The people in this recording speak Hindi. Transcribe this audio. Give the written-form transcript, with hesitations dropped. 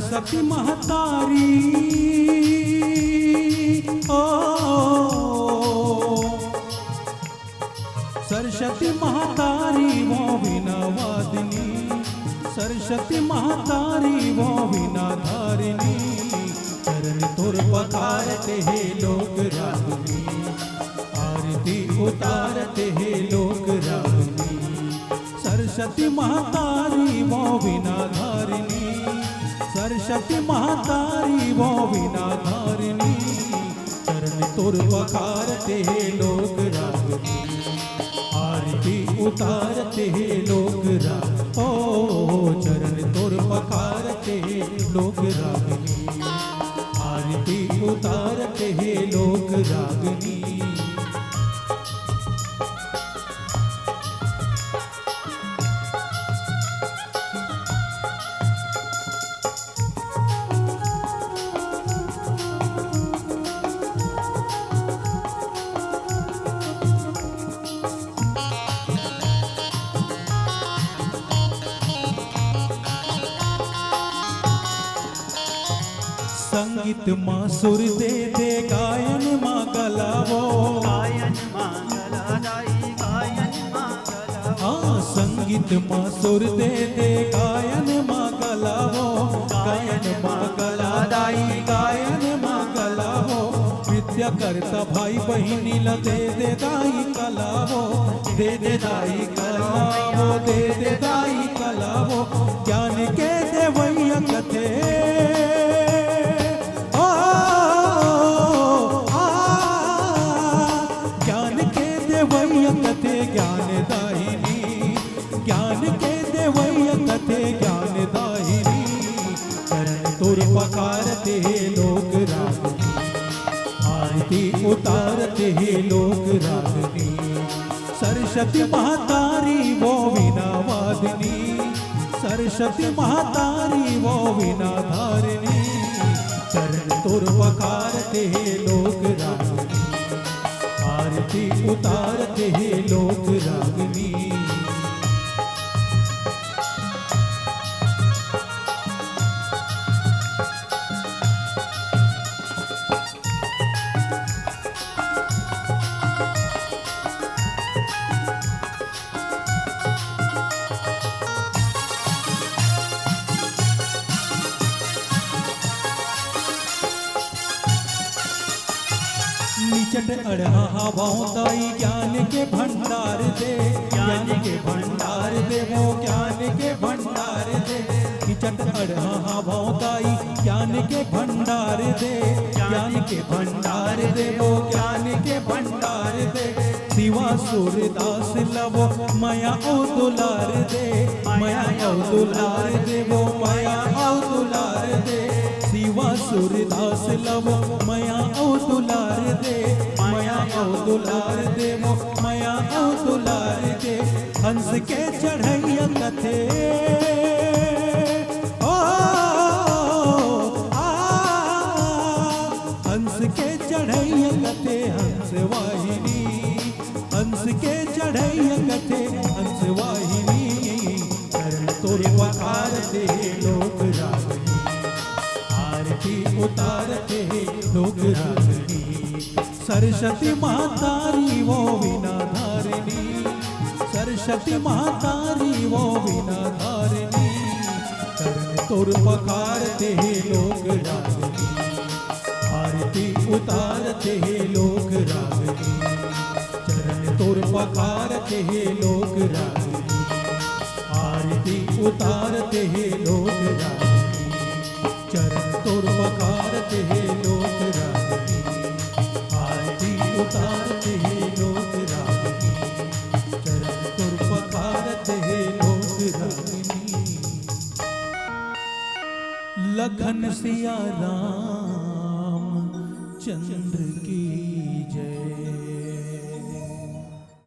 सरस्वती महतारी ओ सरस्वती महतारी वो बिना वादिनी, सरस्वती महतारी वो बिना धारिणी। चरण तुर पकारते हैं लोग रागनी, आरती उतारते हैं लोग रागनी। सरस्वती महतारी वो बिना धारिणी, सरस्वती महतारी वो बिना धारिणी। चरण तुर पकारते हैं लोग रागनी, आरती उतारते हैं लोग राग। ओ चरण तुर पकारते हैं लोग रागनी, आरती उतारते हैं लोग रागनी। संगीत माँ सुर दे दे, गायन माँ गलावो, गायन माँ गलादाई, गायन माँ गलावो। हाँ संगीत माँ सुर दे दे, गायन माँ गलावो, गायन माँ गलादाई, गायन माँ गलावो। विद्या करता भाई बहिनी ला दे दे दाई कलावो, दे दे दाई कलावो, दे दे दाई कलावो। ज्ञान के देवैया कथे कथे ज्ञान दाहिनी, ज्ञान के देवैया कथे ज्ञान दाहिनी। चरण तुर पकारते लोग रागनी, आरती उतारते लोग रागनी। सरस्वती महतारी वो बिना वादिनी, सरस्वती महतारी वो बिना धारिणी। चरण तुर पकारते लोग रागनी, आरती उतारते हैं लोग रागनी। निचट अड़हा हवाओं दाई, ज्ञान के भंडार दे, ज्ञान के भंडार दे, वो ज्ञान के भंडार दे। निचट अड़हा हवाओं दाई, ज्ञान के भंडार दे, ज्ञान के भंडार दे, वो ज्ञान के भंडार दे। शिवा सूरदास लवो माया ओ दुलार दे, माया ओ दुलार दे, वो माया ओ दुलार दे। शिवा सूरदास लवो माया ओ दुलार दे, माया ओ दुलार दे, वो माया ओ दुलार दे। हंस के चढ़ैया कथे ओ हंस के चढ़ैया कथे हंस वाहिनी, हंस के चढ़ैया कथे हंस वाहिनी। चरण तुर पकारते लोग रागनी, आरती उतारते लोग रागनी। सरस्वती महतारी वो बिना धारिणी, सरस्वती महतारी वो बिना धारिणी। चरण तुर पकारते लोग रागनी, आरती उतारते लोग रागनी। चरण तुर पकारते लोग रागनी, आरती उतारते लोग रागनी। चरण तुर पकारते लोग रागनी, आरती उतारते लोग रागनी। चरण तुर पकारते लोग रागनी। लखन सिया राम चंद्र की